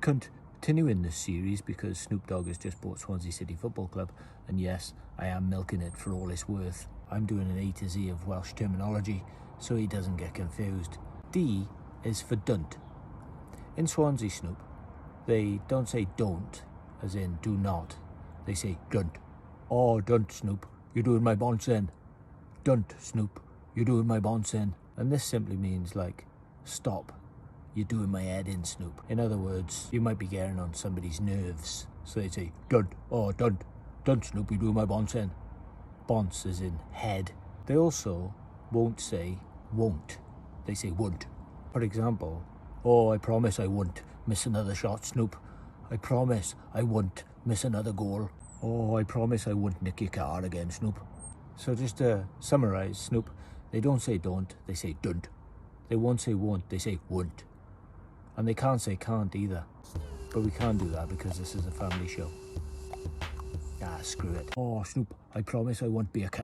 Continuing this series because Snoop Dogg has just bought Swansea City Football Club, and yes, I am milking it for all it's worth. I'm doing an A to Z of Welsh terminology so he doesn't get confused. D is for don't. In Swansea, Snoop, they don't say don't, as in do not. They say don't. Oh, don't, Snoop, you're doing my bonsen. Don't, Snoop, you're doing my bonsen. And this simply means like, stop. You're doing my head in, Snoop. In other words, you might be getting on somebody's nerves. So they say, don't, oh, don't, Snoop, you're doing my bonsen. Bonce as in head. They also won't say won't. They say won't. For example, oh, I promise I won't miss another shot, Snoop. I promise I won't miss another goal. Oh, I promise I won't nick your car again, Snoop. So just to summarise, Snoop, they don't say don't, they say don't. They won't say won't, they say won't. And they can't say can't either. But we can't do that because this is a family show. Ah, screw it. Oh, Snoop, I promise I won't be a cat.